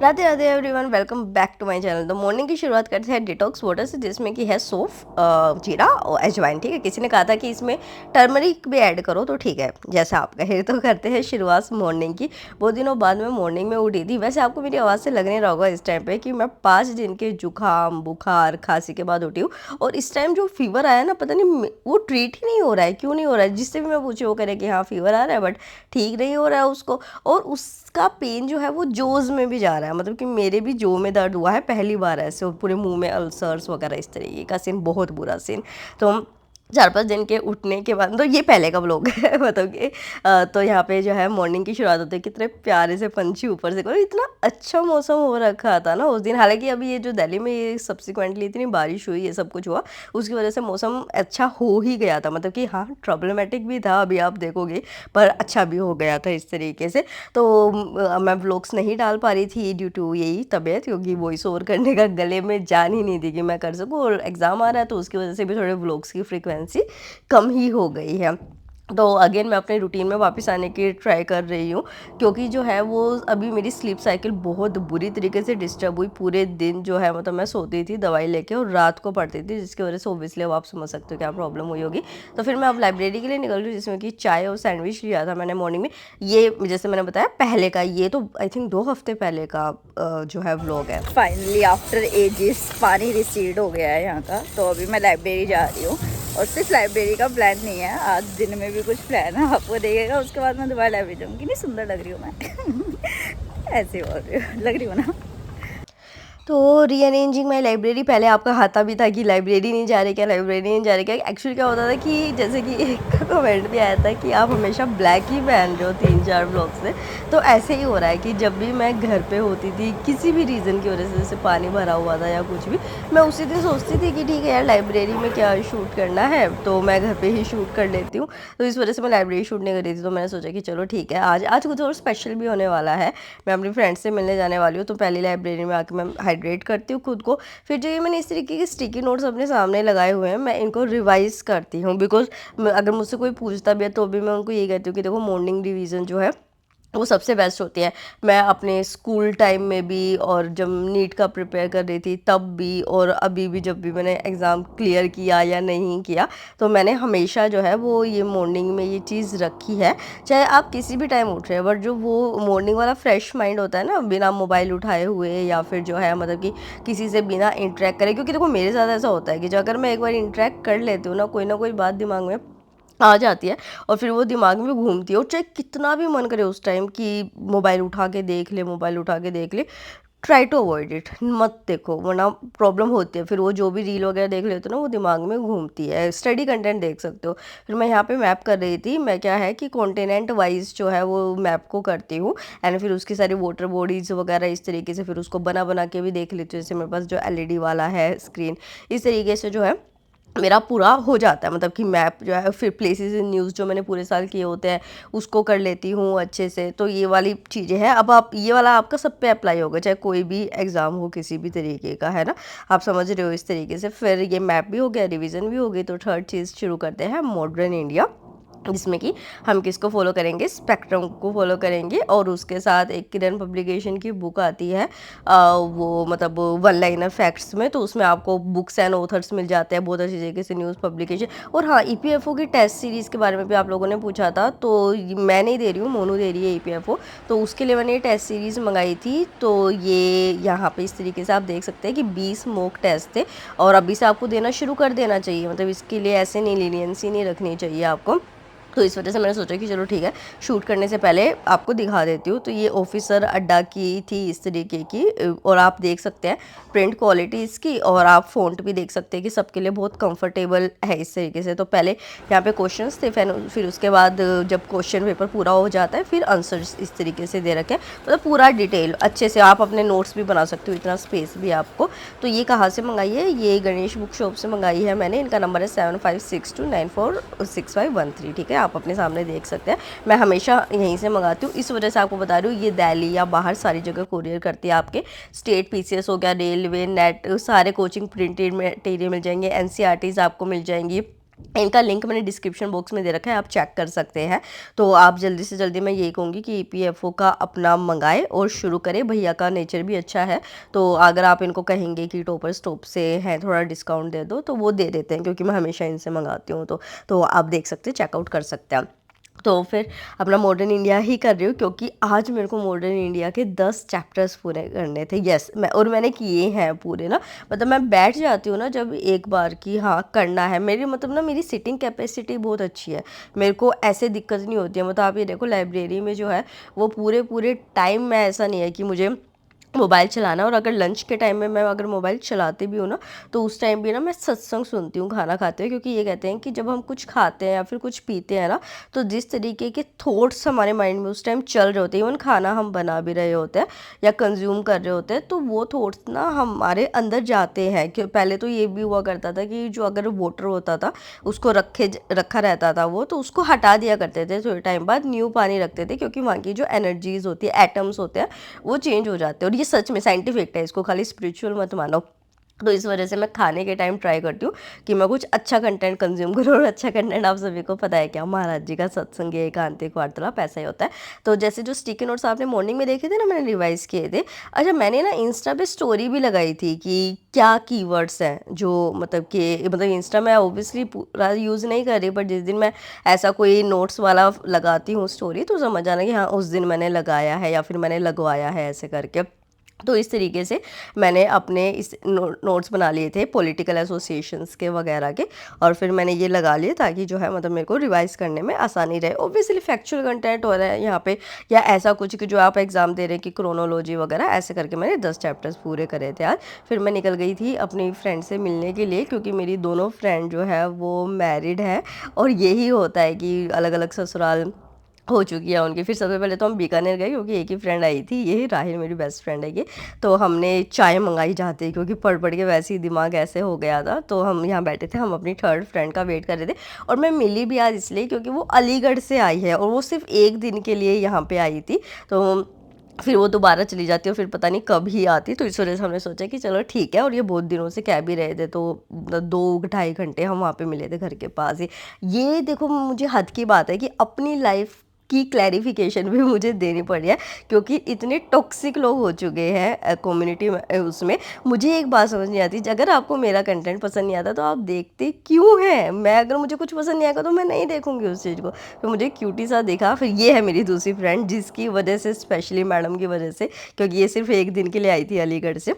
Radhe Radhe everyone, welcome back to my channel. तो morning की शुरुआत करते हैं डिटॉक्स वाटर से, जिसमें कि है सौंफ, जीरा और अजवाइन। ठीक है, किसी ने कहा था कि इसमें टर्मरिक भी ऐड करो, तो ठीक है जैसा आप कहे। तो करते हैं शुरुआत मॉर्निंग की। बहुत दिनों बाद मैं मॉर्निंग में उठी थी। वैसे आपको मेरी आवाज़ से लग नहीं रहा होगा इस टाइम पे कि मैं 5 दिन के जुकाम बुखार खांसी के बाद उठी हूँ। और इस टाइम जो फीवर आया ना, पता नहीं वो ट्रीट ही नहीं हो रहा है, क्यों नहीं हो रहा है। जिससे भी मैं पूछी वो करे कि हाँ फीवर आ रहा है, बट ठीक नहीं हो रहा है उसको। और उसका पेन जो है वो जोज़ में भी जा रहा है, मतलब कि मेरे भी जो में दर्द हुआ है पहली बार ऐसे, और पूरे मुंह में अल्सर्स वगैरह इस तरीके का सीन, बहुत बुरा सीन। तो 4-5 दिन के उठने के बाद, तो ये पहले का व्लॉग है मतलब कि तो यहाँ पे जो है मॉर्निंग की शुरुआत होती है, कितने प्यारे से पंछी ऊपर से, और इतना अच्छा मौसम हो रखा था ना उस दिन। हालांकि अभी ये जो दिल्ली में ये सब्सिक्वेंटली इतनी बारिश हुई, ये सब कुछ हुआ, उसकी वजह से मौसम अच्छा हो ही गया था। मतलब कि हाँ प्रॉब्लमेटिक भी था, अभी आप देखोगे, पर अच्छा भी हो गया था इस तरीके से। तो मैं व्लॉग्स नहीं डाल पा रही थी ड्यू टू यही तबीयत, क्योंकि वॉइस ओवर करने का गले में जान ही नहीं थी कि मैं कर सकूँ, और एग्ज़ाम आ रहा है तो उसकी वजह से भी थोड़े व्लॉग्स की फ्रीक्वेंसी कम ही हो गई है। तो अगेन मैं अपने रूटीन में वापस आने की ट्राई कर रही हूँ, क्योंकि जो है वो अभी मेरी स्लीप साइकिल बहुत बुरी तरीके से डिस्टर्ब हुई। पूरे दिन जो है मतलब मैं सोती थी दवाई लेके, और रात को पढ़ती थी, जिसकी वजह से ओबियसली अब आप समझ सकते हो क्या प्रॉब्लम हुई होगी। तो फिर मैं अब लाइब्रेरी के लिए निकल रही हूँ, जिसमें कि चाय और सैंडविच लिया था मैंने मॉर्निंग में। ये जैसे मैंने बताया पहले का, ये तो आई थिंक 2 हफ्ते पहले का जो है व्लॉग है। फाइनली आफ्टर एजेस पानी रिसीड हो गया है यहाँ का। तो अभी मैं लाइब्रेरी जा रही हूँ, और सिर्फ लाइब्रेरी का प्लान नहीं है, आज दिन में भी कुछ प्लान है, आपको देखेगा। उसके बाद मैं दोबारा लाइब्रेरी जाऊँगी। नहीं सुंदर लग रही हूँ मैं ऐसे बोल रही हूँ, लग रही हूँ ना। तो रीअरेंजिंग माई लाइब्रेरी, पहले आपका खाता भी था कि लाइब्रेरी नहीं जा रहे क्या, लाइब्रेरी नहीं जा रहे क्या। एक्चुअली क्या होता था कि जैसे कि एक कमेंट भी आया था कि आप हमेशा ब्लैक ही पहन रहे हो 3-4 ब्लॉक से। तो ऐसे ही हो रहा है कि जब भी मैं घर पे होती थी किसी भी रीज़न की वजह से, जैसे पानी भरा हुआ था या कुछ भी, मैं उसी दिन सोचती थी कि ठीक है यार लाइब्रेरी में क्या शूट करना है, तो मैं घर पे ही शूट कर लेती हूँ। तो इस वजह से मैं लाइब्रेरी शूट नहीं कर रही थी। तो मैंने सोचा कि चलो ठीक है, आज आज कुछ और स्पेशल भी होने वाला है। मैं अपनी फ्रेंड से मिलने जाने वाली हूँ, तो पहली लाइब्रेरी में आके मैं हाइड्रेट करती हूँ खुद को। फिर जो ये मैंने इस तरीके के स्टिकी नोट्स अपने सामने लगाए हुए हैं, मैं इनको रिवाइज करती हूँ। बिकॉज अगर मुझसे कोई पूछता भी है तो भी मैं उनको ये कहती हूँ कि देखो मॉर्निंग रिवीजन जो है वो सबसे बेस्ट होती है। मैं अपने स्कूल टाइम में भी, और जब नीट का प्रिपेयर कर रही थी तब भी, और अभी भी जब भी मैंने एग्ज़ाम क्लियर किया या नहीं किया, तो मैंने हमेशा जो है वो ये मॉर्निंग में ये चीज़ रखी है। चाहे आप किसी भी टाइम उठ रहे हैं, बट जो वो मॉर्निंग वाला फ्रेश माइंड होता है ना, बिना मोबाइल उठाए हुए, या फिर जो है मतलब कि किसी से बिना इंटरेक्ट करे। क्योंकि देखो मेरे साथ ऐसा होता है कि जो अगर मैं एक बार इंटरेक्ट कर लेती हूँ ना कोई बात दिमाग में आ जाती है, और फिर वो दिमाग में घूमती है, और चाहे कितना भी मन करे उस टाइम कि मोबाइल उठा के देख ले, मोबाइल उठा के देख ले, ट्राई टू अवॉइड इट, मत देखो, वरना प्रॉब्लम होती है। फिर वो जो भी रील वगैरह देख लेते हो ना, वो दिमाग में घूमती है। स्टडी कंटेंट देख सकते हो। फिर मैं यहाँ पे मैप कर रही थी, मैं क्या है कि कॉन्टिनेंट वाइज जो है वो मैप को करती हूँ, एंड फिर उसकी सारी वाटर बॉडीज़ वगैरह इस तरीके से फिर उसको बना बना के भी देख लेती हूँ। जैसे मेरे पास जो एलईडी वाला है स्क्रीन, इस तरीके से जो है मेरा पूरा हो जाता है। मतलब कि मैप जो है, फिर प्लेसेस इन न्यूज़ जो मैंने पूरे साल किए होते हैं उसको कर लेती हूँ अच्छे से। तो ये वाली चीज़ें हैं। अब आप ये वाला आपका सब पे अप्लाई होगा, चाहे कोई भी एग्ज़ाम हो किसी भी तरीके का, है ना। आप समझ रहे हो इस तरीके से। फिर ये मैप भी हो गया, रिवीजन भी हो गई। तो थर्ड चीज़ शुरू करते हैं मॉडर्न इंडिया, जिसमें कि हम किसको फॉलो करेंगे, स्पेक्ट्रम को फॉलो करेंगे। और उसके साथ एक किरण पब्लिकेशन की बुक आती है, वो मतलब वन लाइनर फैक्ट्स में। तो उसमें आपको बुक्स एंड ऑथर्स मिल जाते हैं, बहुत अच्छी तरीके से न्यूज़ पब्लिकेशन। और हाँ, ईपीएफओ की टेस्ट सीरीज़ के बारे में भी आप लोगों ने पूछा था, तो मैं नहीं दे रही हूँ, मोनू दे रही है ईपीएफओ। तो उसके लिए मैंने ये टेस्ट सीरीज़ मंगाई थी। तो ये यहाँ पे इस तरीके से आप देख सकते हैं कि 20 मॉक टेस्ट थे, और अभी से आपको देना शुरू कर देना चाहिए। मतलब इसके लिए ऐसे नहीं, लीनियंसी नहीं रखनी चाहिए आपको। तो इस वजह से मैंने सोचा कि चलो ठीक है, शूट करने से पहले आपको दिखा देती हूँ। तो ये ऑफिसर अड्डा की थी इस तरीके की, और आप देख सकते हैं प्रिंट क्वालिटी इसकी, और आप फ़ॉन्ट भी देख सकते हैं कि सबके लिए बहुत कंफर्टेबल है इस तरीके से। तो पहले यहाँ पे क्वेश्चंस थे, फिर उसके बाद जब क्वेश्चन पेपर पूरा हो जाता है, फिर आंसर्स इस तरीके से दे रखे हैं। मतलब पूरा डिटेल अच्छे से आप अपने नोट्स भी बना सकते हो, इतना स्पेस भी आपको। तो ये कहाँ से मंगाई है, ये गणेश बुक शॉप से मंगाई है मैंने। इनका नंबर है 7562946513। ठीक है, आप अपने सामने देख सकते हैं। मैं हमेशा यहीं से मंगाती हूँ, इस वजह से आपको बता रही हूँ। ये दिल्ली या बाहर सारी जगह कोरियर करती है आपके। स्टेट पीसीएस हो गया, रेलवे, नेट, सारे कोचिंग प्रिंटेड मटेरियल मिल जाएंगे, एनसीईआरटीज़ आपको मिल जाएंगी। इनका लिंक मैंने डिस्क्रिप्शन बॉक्स में दे रखा है, आप चेक कर सकते हैं। तो आप जल्दी से जल्दी, मैं यही कहूँगी कि EPFO का अपना मंगाए और शुरू करें। भैया का नेचर भी अच्छा है, तो अगर आप इनको कहेंगे कि टॉपर स्टॉप से हैं थोड़ा डिस्काउंट दे दो, तो वो दे देते हैं, क्योंकि मैं हमेशा इनसे मंगाती हूँ। तो आप देख सकते हैं, चेकआउट कर सकते हैं। तो फिर अपना मॉडर्न इंडिया ही कर रही हूँ, क्योंकि आज मेरे को मॉडर्न इंडिया के 10 चैप्टर्स पूरे करने थे। यस, मैंने किए हैं पूरे ना। मतलब मैं बैठ जाती हूँ ना जब एक बार कि हाँ करना है, मेरी मतलब ना मेरी सिटिंग कैपेसिटी बहुत अच्छी है, मेरे को ऐसे दिक्कत नहीं होती है। मतलब आप ये देखो, लाइब्रेरी में जो है वो पूरे पूरे टाइम में ऐसा नहीं है कि मुझे मोबाइल चलाना। और अगर लंच के टाइम में मैं अगर मोबाइल चलाती भी हूँ ना, तो उस टाइम भी ना मैं सत्संग सुनती हूँ खाना खाते हुए। क्योंकि ये कहते हैं कि जब हम कुछ खाते हैं या फिर कुछ पीते हैं ना, तो जिस तरीके के थॉट्स हमारे माइंड में उस टाइम चल रहे होते हैं, इवन खाना हम बना भी रहे होते हैं या कंज्यूम कर रहे होते हैं, तो वो थॉट्स ना हमारे अंदर जाते हैं। कि पहले तो ये भी हुआ करता था कि जो अगर वाटर होता था उसको रखा रहता था, वो तो उसको हटा दिया करते थे, थोड़े टाइम बाद न्यू पानी रखते थे, क्योंकि वहाँ की जो एनर्जीज होती है, एटम्स होते हैं, वो चेंज हो जाते हैं। और ये सच में साइंटिफिक है, इसको खाली स्पिरिचुअल मत मानो। तो इस वजह से मैं खाने के टाइम ट्राई करती हूँ कि मैं कुछ अच्छा कंटेंट कंज्यूम करूँ। और अच्छा कंटेंट आप सभी को पता है क्या, महाराज जी का सत्संग, एकांतिक वार्तालाप, ऐसा ही होता है। तो जैसे जो स्टिकी नोट्स आपने मॉर्निंग में देखे थे ना, मैंने रिवाइज किए थे। अच्छा, मैंने ना इंस्टा पे स्टोरी भी लगाई थी कि क्या कीवर्ड्स हैं जो मतलब इंस्टा में ऑब्वियसली पूरा यूज़ नहीं कर रही, बट जिस दिन मैं ऐसा कोई नोट्स वाला लगाती हूँ स्टोरी, तो समझ आना कि हाँ उस दिन मैंने लगाया है या फिर मैंने लगवाया है, ऐसे करके। तो इस तरीके से मैंने अपने इस नोट्स बना लिए थे पॉलिटिकल एसोसिएशंस के वगैरह के, और फिर मैंने ये लगा लिए ताकि जो है मतलब मेरे को रिवाइज करने में आसानी रहे। ऑब्वियसली फैक्चुअल कंटेंट हो रहा है यहाँ पे, या ऐसा कुछ कि जो आप एग्जाम दे रहे हैं कि क्रोनोलॉजी वगैरह, ऐसे करके मैंने 10 चैप्टर्स पूरे करे थे आज। फिर मैं निकल गई थी अपनी फ्रेंड से मिलने के लिए, क्योंकि मेरी दोनों फ्रेंड जो है वो मैरिड है। और यही होता है कि अलग अलग ससुराल हो चुकी है उनकी। फिर सबसे पहले तो हम बीकानेर गए, क्योंकि एक ही फ्रेंड आई थी, यही राहिल मेरी बेस्ट फ्रेंड है ये। तो हमने चाय मंगाई जाते ही, क्योंकि पढ़ पढ़ के वैसे ही दिमाग ऐसे हो गया था। तो हम यहाँ बैठे थे, हम अपनी थर्ड फ्रेंड का वेट कर रहे थे। और मैं मिली भी आज इसलिए क्योंकि वो अलीगढ़ से आई है, और वो सिर्फ एक दिन के लिए यहाँ पे आई थी। तो फिर वो दोबारा चली जाती है, और फिर पता नहीं कब ही आती। तो इस वजह से हमने सोचा कि चलो ठीक है। और ये बहुत दिनों से कह भी रहे थे, तो 2-2.5 घंटे हम वहाँ पे मिले थे घर के पास ही। ये देखो, मुझे हद की बात है कि अपनी लाइफ की क्लैरिफिकेशन भी मुझे देनी पड़ी है, क्योंकि इतने टॉक्सिक लोग हो चुके हैं कम्युनिटी में। उसमें मुझे एक बात समझ नहीं आती, अगर आपको मेरा कंटेंट पसंद नहीं आता तो आप देखते क्यों हैं? मैं अगर मुझे कुछ पसंद नहीं आएगा तो मैं नहीं देखूंगी उस चीज़ को। फिर मुझे क्यूटी सा देखा। फिर ये है मेरी दूसरी फ्रेंड, जिसकी वजह से, स्पेशली मैडम की वजह से, क्योंकि ये सिर्फ एक दिन के लिए आई थी अलीगढ़ से,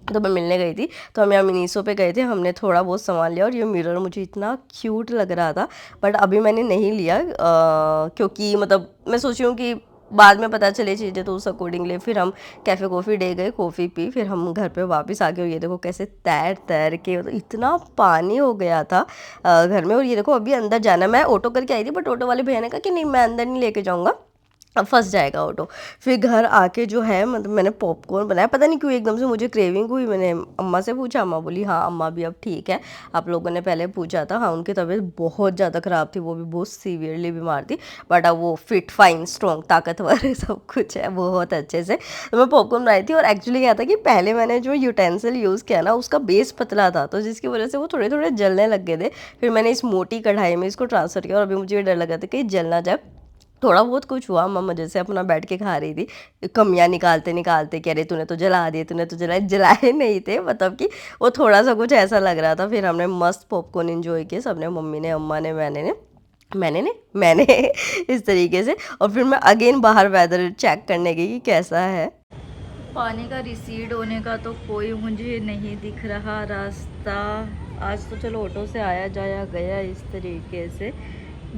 तो मैं मिलने गई थी। तो हम यहाँ मिनीसो पे गए थे, हमने थोड़ा बहुत सामान लिया। और ये मिरर मुझे इतना क्यूट लग रहा था, बट अभी मैंने नहीं लिया, क्योंकि मतलब मैं सोची हूँ कि बाद में पता चले चीज़ें, तो उस अकॉर्डिंगली फिर हम कैफ़े कॉफ़ी डे गए, कॉफ़ी पी, फिर हम घर पे वापस आ गए। और ये देखो कैसे तैर तैर के, मतलब इतना पानी हो गया था घर में। और ये देखो अभी अंदर जाना, मैं ऑटो करके आई थी, बट ऑटो वाले भैया ने कहा कि नहीं, मैं अंदर नहीं लेके जाऊँगा, अब फंस जाएगा ऑटो। फिर घर आके जो है मतलब मैंने पॉपकॉर्न बनाया, पता नहीं क्यों एकदम से मुझे क्रेविंग हुई। मैंने अम्मा से पूछा, अम्मा बोली हाँ अम्मा भी अब ठीक है। आप लोगों ने पहले पूछा था, हाँ उनकी तबीयत बहुत ज़्यादा ख़राब थी, वो भी बहुत सीवियरली बीमार थी, बट अब वो फिट फाइन स्ट्रॉन्ग ताकतवर सब कुछ है बहुत अच्छे से। तो मैं पॉपकॉर्न बनाई थी। और एक्चुअली क्या था कि पहले मैंने जो यूटेंसिल यूज़ किया ना, उसका बेस पतला था, तो जिसकी वजह से वो थोड़े थोड़े जलने लग गए थे। फिर मैंने इस मोटी कढ़ाई में इसको ट्रांसफ़र किया, और अभी मुझे डर लगा था कि जल ना जाए। थोड़ा बहुत कुछ हुआ, मम्मा जैसे अपना बैठ के खा रही थी, कमियां निकालते निकालते, कह रहे तूने तो जला दिए, तूने तो जलाए। जलाए नहीं थे, मतलब कि वो थोड़ा सा कुछ ऐसा लग रहा था। फिर हमने मस्त पॉपकॉर्न एंजॉय किए सबने, मम्मी ने, अम्मा ने, मैंने इस तरीके से। और फिर मैं अगेन बाहर वेदर चेक करने गई कि कैसा है। पानी का रिसीड होने का तो कोई मुझे नहीं दिख रहा रास्ता। आज तो चलो ऑटो से आया जाया गया इस तरीके से,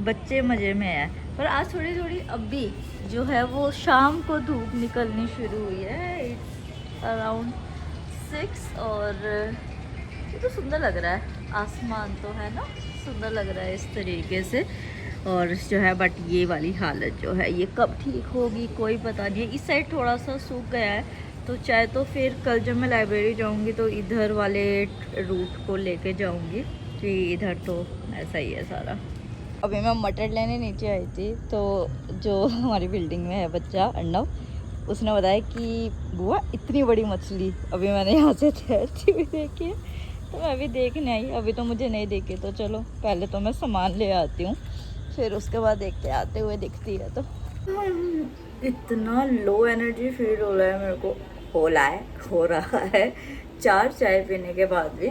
बच्चे मज़े में है। पर आज थोड़ी थोड़ी अभी जो है वो शाम को धूप निकलनी शुरू हुई है, इट्स अराउंड 6। और ये तो सुंदर लग रहा है, आसमान तो है ना, सुंदर लग रहा है इस तरीके से। और जो है बट ये वाली हालत जो है ये कब ठीक होगी कोई पता नहीं है। इस साइड थोड़ा सा सूख गया है, तो चाहे तो फिर कल जब मैं लाइब्रेरी जाऊंगी तो इधर वाले रूट को लेके जाऊंगी, कि इधर तो ऐसा ही है सारा। अभी मैं मटर लेने नीचे आई थी, तो जो हमारी बिल्डिंग में है बच्चा अर्नव, उसने बताया कि बुआ इतनी बड़ी मछली अभी मैंने यहाँ से तैरती हुई देखी है। तो मैं भी देखने आई, अभी तो मुझे नहीं देखे, तो चलो पहले तो मैं सामान ले आती हूँ, फिर उसके बाद देखते आते हुए दिखती है। तो इतना लो एनर्जी फील हो रहा है मेरे को, हो रहा है 4 चाय पीने के बाद भी।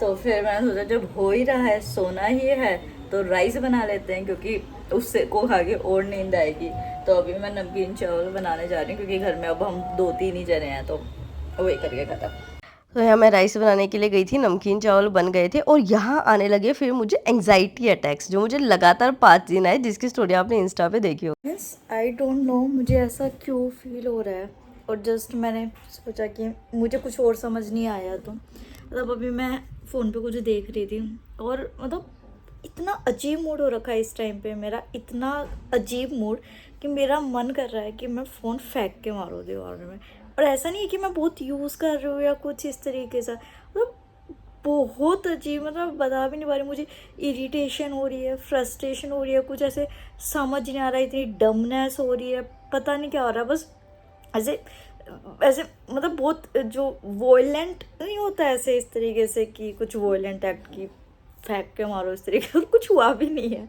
तो फिर मैंने सोचा जब हो ही रहा है, सोना ही है, तो राइस बना लेते हैं, क्योंकि उससे को खा के और नींद आएगी। तो अभी मैं नमकीन चावल बनाने जा रही हूँ, क्योंकि घर में अब हम 2-3 ही जने हैं, तो वही करके खत्म। तो यहाँ मैं राइस बनाने के लिए गई थी, नमकीन चावल बन गए थे और यहाँ आने लगे फिर मुझे एंग्जाइटी अटैक्स, जो मुझे लगातार 5 दिन आए, जिसकी स्टोरी आपने इंस्टा पे देखी हो। यस, आई डोंट नो मुझे ऐसा क्यों फील हो रहा है। और जस्ट मैंने सोचा कि मुझे कुछ और समझ नहीं आया, तो मतलब अभी मैं फ़ोन पे कुछ देख रही थी, और मतलब इतना अजीब मूड हो रखा है इस टाइम पे मेरा, इतना अजीब मूड कि मेरा मन कर रहा है कि मैं फ़ोन फेंक के मारूँ दीवार में। और ऐसा नहीं है कि मैं बहुत यूज़ कर रही हूँ या कुछ इस तरीके से, मतलब बहुत अजीब, मतलब बता भी नहीं पा रही। मुझे इरिटेशन हो रही है, फ्रस्ट्रेशन हो रही है, कुछ ऐसे समझ नहीं आ रहा है, इतनी डमनेस हो रही है, पता नहीं क्या हो रहा है। बस ऐसे ऐसे मतलब बहुत जो वॉयलेंट नहीं होता ऐसे, इस तरीके से कि कुछ वॉयलेंट एक्ट की फेंक के मारो इस तरीके, और कुछ हुआ भी नहीं है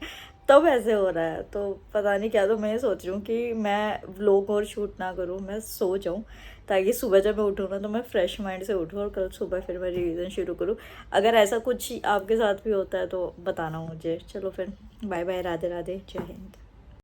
तब ऐसे हो रहा है। तो पता नहीं क्या, तो मैं ये सोच रही हूँ कि मैं व्लॉग और शूट ना करूँ, मैं सो जाऊँ, ताकि सुबह जब मैं उठूँ ना तो मैं फ्रेश माइंड से उठूँ, और कल सुबह फिर मैं रिवीजन शुरू करूँ। अगर ऐसा कुछ आपके साथ भी होता है तो बताना मुझे। चलो फिर, बाय बाय, राधे राधे, जय हिंद।